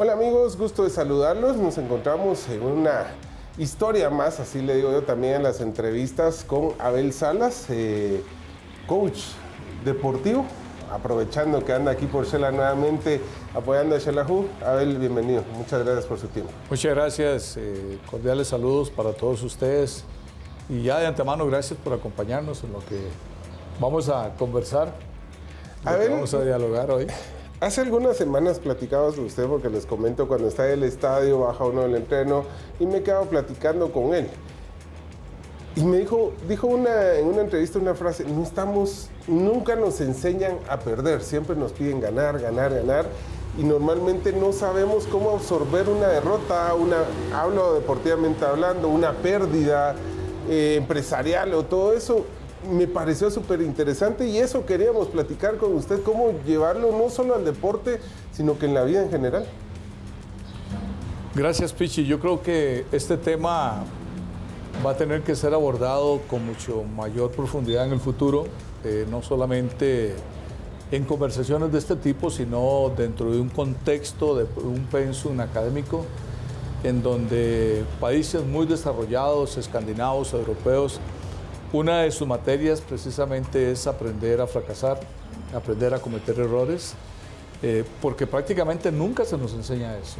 Hola amigos, gusto de saludarlos. Nos encontramos en una historia más, así le digo yo también en las entrevistas, con Abel Salas, coach deportivo, aprovechando que anda aquí por Shela nuevamente apoyando a Xelajú. Abel, bienvenido. Muchas gracias por su tiempo. Muchas gracias. Cordiales saludos para todos ustedes. Y ya de antemano, gracias por acompañarnos en lo que vamos a conversar, vamos a dialogar hoy. Hace algunas semanas platicaba con usted, porque les comento, cuando está en el estadio, baja uno del entreno, y me he quedado platicando con él. Y me dijo en una entrevista una frase: nunca nos enseñan a perder, siempre nos piden ganar, ganar, ganar, y normalmente no sabemos cómo absorber una derrota, hablo deportivamente hablando, una pérdida empresarial o todo eso. Me pareció súper interesante y eso queríamos platicar con usted, cómo llevarlo no solo al deporte, sino que en la vida en general. Gracias, Pichi. Yo creo que este tema va a tener que ser abordado con mucho mayor profundidad en el futuro, no solamente en conversaciones de este tipo, sino dentro de un contexto, de un pensum académico, en donde países muy desarrollados, escandinavos, europeos, una de sus materias precisamente es aprender a fracasar, aprender a cometer errores, porque prácticamente nunca se nos enseña eso.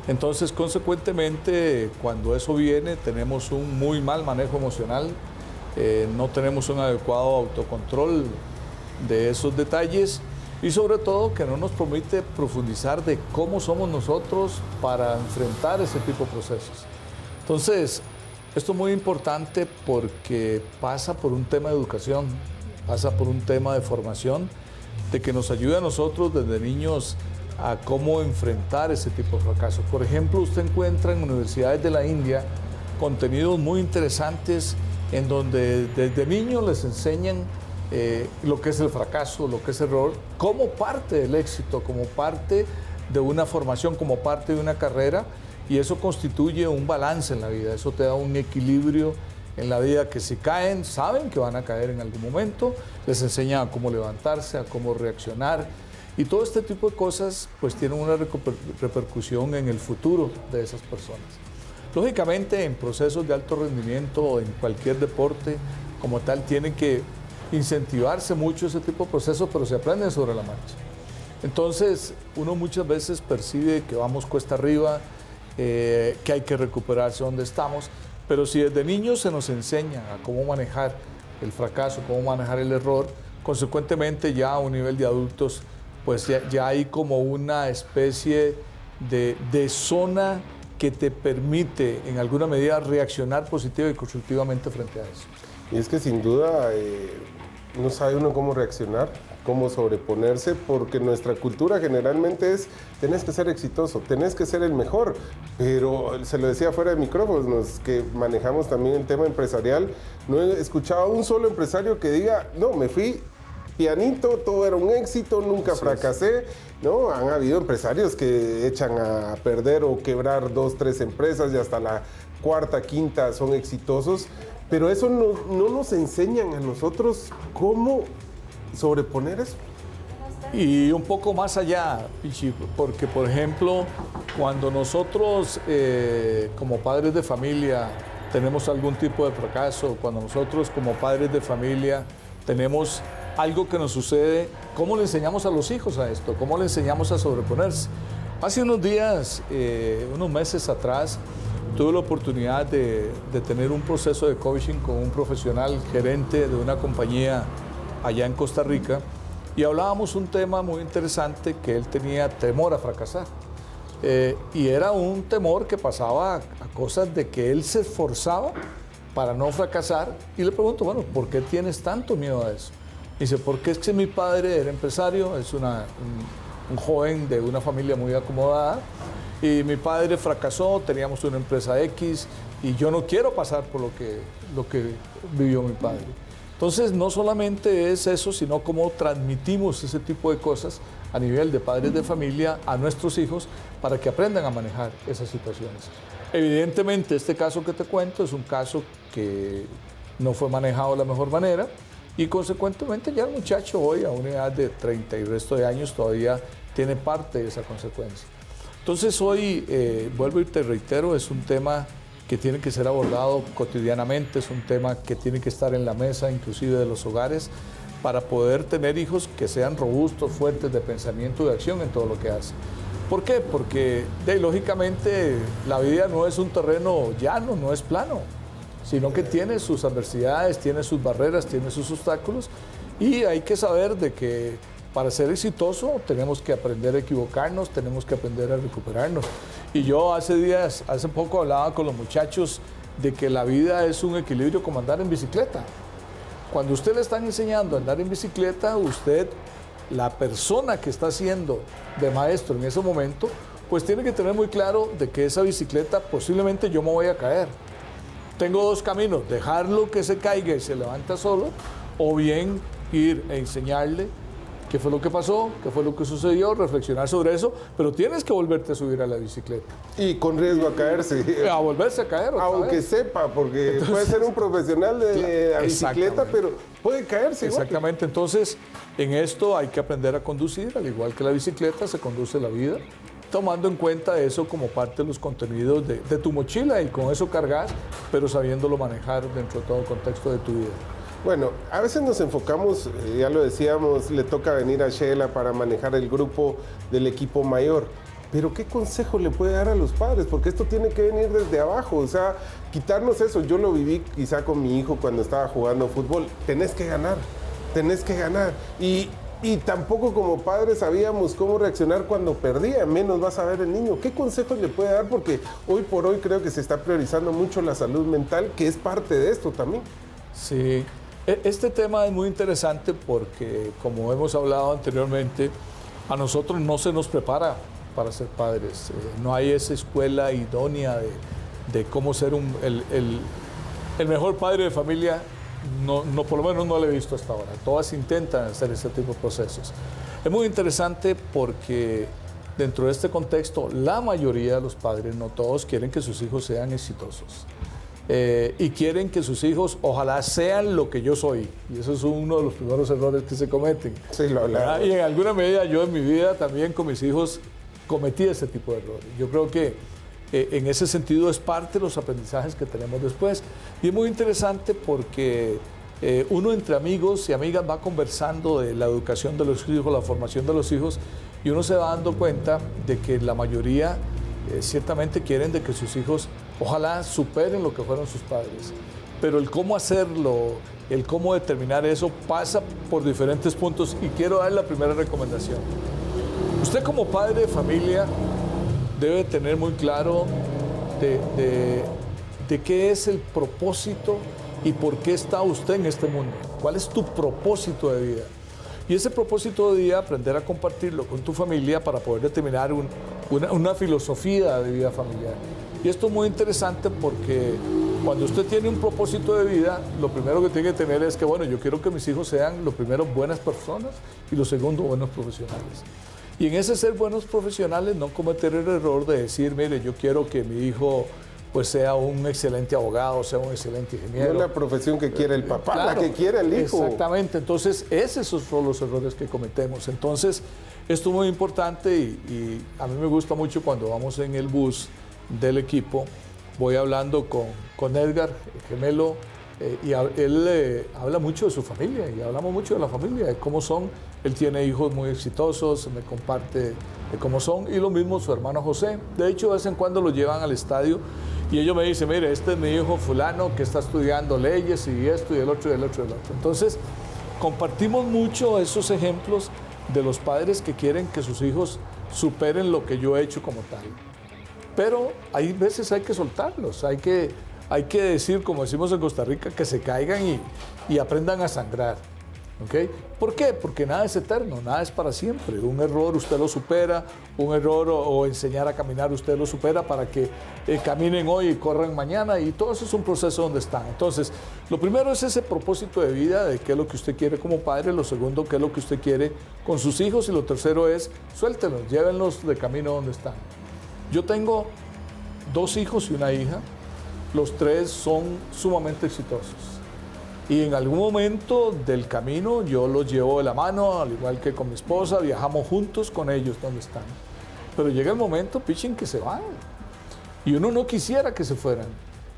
Entonces, consecuentemente, cuando eso viene, tenemos un muy mal manejo emocional, no tenemos un adecuado autocontrol de esos detalles y sobre todo que no nos permite profundizar de cómo somos nosotros para enfrentar ese tipo de procesos. Entonces, esto es muy importante porque pasa por un tema de educación, pasa por un tema de formación, de que nos ayude a nosotros desde niños a cómo enfrentar ese tipo de fracasos. Por ejemplo, usted encuentra en universidades de la India contenidos muy interesantes en donde desde niños les enseñan lo que es el fracaso, lo que es el error, como parte del éxito, como parte de una formación, como parte de una carrera. Y eso constituye un balance en la vida, eso te da un equilibrio en la vida, que si caen, saben que van a caer en algún momento, les enseña a cómo levantarse, a cómo reaccionar, y todo este tipo de cosas pues tienen una repercusión en el futuro de esas personas. Lógicamente, en procesos de alto rendimiento o en cualquier deporte como tal, tienen que incentivarse mucho ese tipo de procesos, pero se aprenden sobre la marcha. Entonces, uno muchas veces percibe que vamos cuesta arriba, que hay que recuperarse donde estamos, pero si desde niños se nos enseña a cómo manejar el fracaso, cómo manejar el error, consecuentemente ya a un nivel de adultos, pues ya hay como una especie de zona que te permite en alguna medida reaccionar positiva y constructivamente frente a eso. Y es que sin duda no sabe uno cómo reaccionar, cómo sobreponerse, porque nuestra cultura generalmente es: tenés que ser exitoso, tenés que ser el mejor. Pero se lo decía fuera de micrófonos, que manejamos también el tema empresarial, no he escuchado a un solo empresario que diga: no, me fui pianito, todo era un éxito, nunca fracasé. No, han habido empresarios que echan a perder o quebrar 2, 3 empresas y hasta la cuarta, quinta son exitosos. Pero eso no nos enseñan a nosotros cómo sobreponer eso. Y un poco más allá, Pichi, porque por ejemplo, cuando nosotros como padres de familia tenemos algún tipo de fracaso, cuando nosotros como padres de familia tenemos algo que nos sucede, ¿cómo le enseñamos a los hijos a esto? ¿Cómo le enseñamos a sobreponerse? Hace unos días, unos meses atrás, tuve la oportunidad de tener un proceso de coaching con un profesional gerente de una compañía allá en Costa Rica, y hablábamos un tema muy interesante, que él tenía temor a fracasar. Y era un temor que pasaba a cosas de que él se esforzaba para no fracasar, y le pregunto, bueno, ¿por qué tienes tanto miedo a eso? Y dice, porque es que mi padre era empresario, es un joven de una familia muy acomodada, y mi padre fracasó, teníamos una empresa X, y yo no quiero pasar por lo que vivió mi padre. Entonces, no solamente es eso, sino cómo transmitimos ese tipo de cosas a nivel de padres de familia a nuestros hijos para que aprendan a manejar esas situaciones. Evidentemente, este caso que te cuento es un caso que no fue manejado de la mejor manera, y consecuentemente ya el muchacho hoy, a una edad de 30 y resto de años, todavía tiene parte de esa consecuencia. Entonces hoy, vuelvo y te reitero, es un tema que tiene que ser abordado cotidianamente, es un tema que tiene que estar en la mesa, inclusive de los hogares, para poder tener hijos que sean robustos, fuertes de pensamiento y de acción en todo lo que hacen. ¿Por qué? Porque lógicamente la vida no es un terreno llano, no es plano, sino que tiene sus adversidades, tiene sus barreras, tiene sus obstáculos, y hay que saber de que para ser exitoso tenemos que aprender a equivocarnos, tenemos que aprender a recuperarnos. Y yo hace poco hablaba con los muchachos de que la vida es un equilibrio como andar en bicicleta. Cuando usted le están enseñando a andar en bicicleta, usted, la persona que está siendo de maestro en ese momento, pues tiene que tener muy claro de que esa bicicleta posiblemente yo me voy a caer. Tengo dos caminos, dejarlo que se caiga y se levanta solo, o bien ir e enseñarle qué fue lo que pasó, qué fue lo que sucedió, reflexionar sobre eso, pero tienes que volverte a subir a la bicicleta. Y con riesgo a caerse. A volverse a caer otra Aunque vez. sepa, porque entonces, puede ser un profesional de la bicicleta, pero puede caerse. Exactamente, entonces en esto hay que aprender a conducir, al igual que la bicicleta se conduce la vida, tomando en cuenta eso como parte de los contenidos de tu mochila, y con eso cargas, pero sabiéndolo manejar dentro de todo el contexto de tu vida. Bueno, a veces nos enfocamos, ya lo decíamos, le toca venir a Sheila para manejar el grupo del equipo mayor. Pero ¿qué consejo le puede dar a los padres? Porque esto tiene que venir desde abajo, o sea, quitarnos eso. Yo lo viví quizá con mi hijo cuando estaba jugando fútbol. Tenés que ganar, tenés que ganar. Y tampoco como padres sabíamos cómo reaccionar cuando perdía, menos va a saber el niño. ¿Qué consejos le puede dar? Porque hoy por hoy creo que se está priorizando mucho la salud mental, que es parte de esto también. Sí. Este tema es muy interesante porque, como hemos hablado anteriormente, a nosotros no se nos prepara para ser padres. No hay esa escuela idónea de cómo ser el mejor padre de familia. No, por lo menos no lo he visto hasta ahora. Todas intentan hacer este tipo de procesos. Es muy interesante porque dentro de este contexto, la mayoría de los padres, no todos, quieren que sus hijos sean exitosos. Y quieren que sus hijos ojalá sean lo que yo soy, y eso es uno de los primeros errores que se cometen. Sí, lo hablaba. Y en alguna medida yo en mi vida también con mis hijos cometí ese tipo de errores. Yo creo que en ese sentido es parte de los aprendizajes que tenemos después, y es muy interesante porque uno entre amigos y amigas va conversando de la educación de los hijos, la formación de los hijos, y uno se va dando cuenta de que la mayoría ciertamente quieren de que sus hijos ojalá superen lo que fueron sus padres, pero el cómo hacerlo, el cómo determinar eso pasa por diferentes puntos, y quiero dar la primera recomendación. Usted como padre de familia debe tener muy claro de qué es el propósito y por qué está usted en este mundo. ¿Cuál es tu propósito de vida? Y ese propósito de vida, aprender a compartirlo con tu familia para poder determinar una filosofía de vida familiar. Y esto es muy interesante porque cuando usted tiene un propósito de vida, lo primero que tiene que tener es que, bueno, yo quiero que mis hijos sean, lo primero, buenas personas, y lo segundo, buenos profesionales. Y en ese ser buenos profesionales, no cometer el error de decir, mire, yo quiero que mi hijo pues sea un excelente abogado, sea un excelente ingeniero. No es la profesión que quiere el papá, claro, la que quiere el hijo. Exactamente, entonces esos son los errores que cometemos. Entonces, esto es muy importante y a mí me gusta mucho cuando vamos en el bus del equipo, voy hablando con Edgar, el gemelo, y él habla mucho de su familia, y hablamos mucho de la familia, de cómo son. Él tiene hijos muy exitosos, me comparte de cómo son, y lo mismo su hermano José. De hecho, de vez en cuando lo llevan al estadio y ellos me dicen, mire, este es mi hijo fulano que está estudiando leyes y esto y el otro y el otro y el otro. Entonces, compartimos mucho esos ejemplos de los padres que quieren que sus hijos superen lo que yo he hecho como tal. Pero hay veces hay que soltarlos, hay que decir, como decimos en Costa Rica, que se caigan y aprendan a sangrar. ¿Okay? ¿Por qué? Porque nada es eterno, nada es para siempre. Un error usted lo supera, un error o enseñar a caminar usted lo supera para que caminen hoy y corran mañana, y todo eso es un proceso donde están. Entonces, lo primero es ese propósito de vida, de qué es lo que usted quiere como padre, lo segundo, qué es lo que usted quiere con sus hijos, y lo tercero es suéltelos, llévenlos de camino donde están. Yo tengo 2 hijos y una hija, los 3 son sumamente exitosos. Y en algún momento del camino yo los llevo de la mano, al igual que con mi esposa, viajamos juntos con ellos donde están. pero llega el momento, pichín, que se van. Y uno no quisiera que se fueran,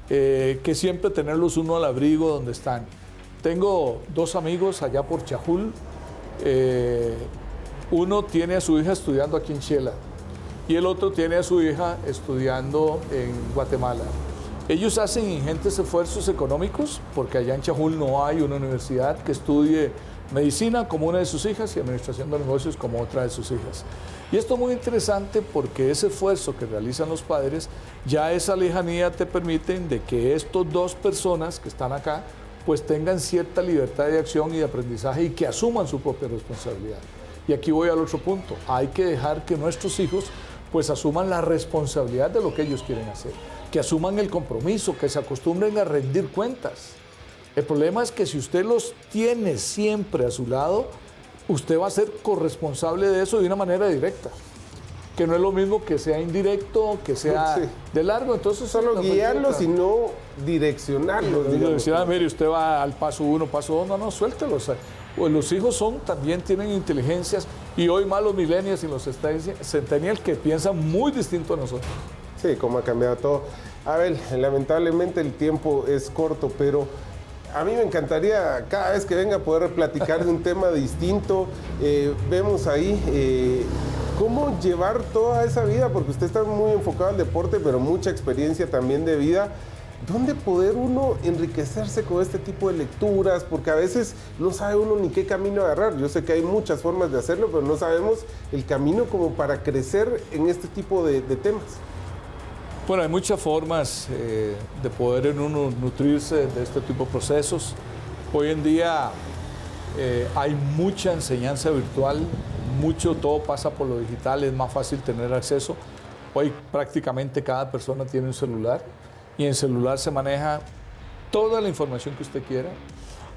que siempre tenerlos uno al abrigo donde están. Tengo 2 amigos allá por Chajul. Uno tiene a su hija estudiando aquí en Xela y el otro tiene a su hija estudiando en Guatemala. Ellos hacen ingentes esfuerzos económicos porque allá en Chajul no hay una universidad que estudie medicina como una de sus hijas y administración de negocios como otra de sus hijas. Y esto es muy interesante porque ese esfuerzo que realizan los padres, ya esa lejanía te permiten de que estas 2 personas que están acá pues tengan cierta libertad de acción y de aprendizaje y que asuman su propia responsabilidad. Y aquí voy al otro punto, hay que dejar que nuestros hijos pues asuman la responsabilidad de lo que ellos quieren hacer, que asuman el compromiso, que se acostumbren a rendir cuentas. El problema es que si usted los tiene siempre a su lado, usted va a ser corresponsable de eso de una manera directa, que no es lo mismo que sea indirecto, que sea de largo. Entonces solo guiarlos y no direccionarlos. Mire, usted va al paso 1, paso 2, no, suéltelos. Pues los hijos también tienen inteligencias y hoy más los millennials y los centennials que piensan muy distinto a nosotros. Sí, cómo ha cambiado todo. A ver, lamentablemente el tiempo es corto, pero a mí me encantaría cada vez que venga poder platicar de un tema distinto. Vemos ahí cómo llevar toda esa vida, porque usted está muy enfocado al deporte, pero mucha experiencia también de vida. ¿Dónde poder uno enriquecerse con este tipo de lecturas? Porque a veces no sabe uno ni qué camino agarrar. Yo sé que hay muchas formas de hacerlo, pero no sabemos el camino como para crecer en este tipo de temas. Bueno, hay muchas formas de poder en uno nutrirse de este tipo de procesos. Hoy en día hay mucha enseñanza virtual, todo pasa por lo digital, es más fácil tener acceso. Hoy prácticamente cada persona tiene un celular y en el celular se maneja toda la información que usted quiera.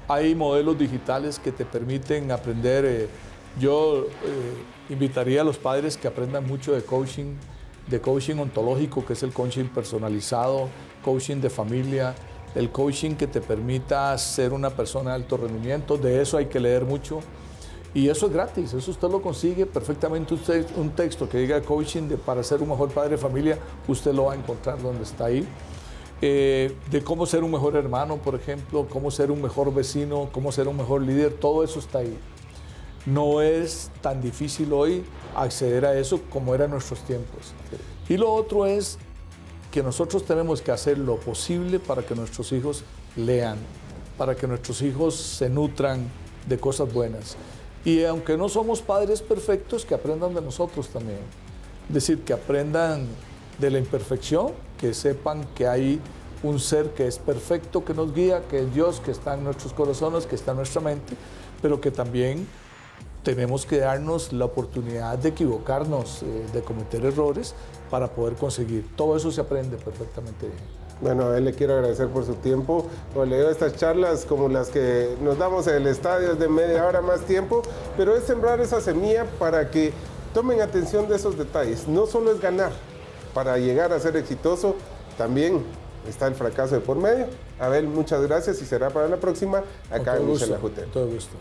Hay modelos digitales que te permiten aprender. Yo invitaría a los padres que aprendan mucho de coaching ontológico, que es el coaching personalizado, coaching de familia, el coaching que te permita ser una persona de alto rendimiento. De eso hay que leer mucho. Y eso es gratis, eso usted lo consigue perfectamente. Un texto que diga coaching para ser un mejor padre de familia, usted lo va a encontrar donde está ahí. De cómo ser un mejor hermano, por ejemplo, cómo ser un mejor vecino, cómo ser un mejor líder, todo eso está ahí. No es tan difícil hoy acceder a eso como era en nuestros tiempos. Y lo otro es que nosotros tenemos que hacer lo posible para que nuestros hijos lean, para que nuestros hijos se nutran de cosas buenas. Y aunque no somos padres perfectos, que aprendan de nosotros también. Es decir, que aprendan de la imperfección, que sepan que hay un ser que es perfecto, que nos guía, que es Dios, que está en nuestros corazones, que está en nuestra mente, pero que también tenemos que darnos la oportunidad de equivocarnos, de cometer errores para poder conseguir. Todo eso se aprende perfectamente bien. Bueno, a él le quiero agradecer por su tiempo. Le digo, estas charlas como las que nos damos en el estadio es de media hora más tiempo, pero es sembrar esa semilla para que tomen atención de esos detalles. No solo es ganar, para llegar a ser exitoso, también está el fracaso de por medio. Abel, muchas gracias y será para la próxima acá en Michel Ajute. Todo gusto.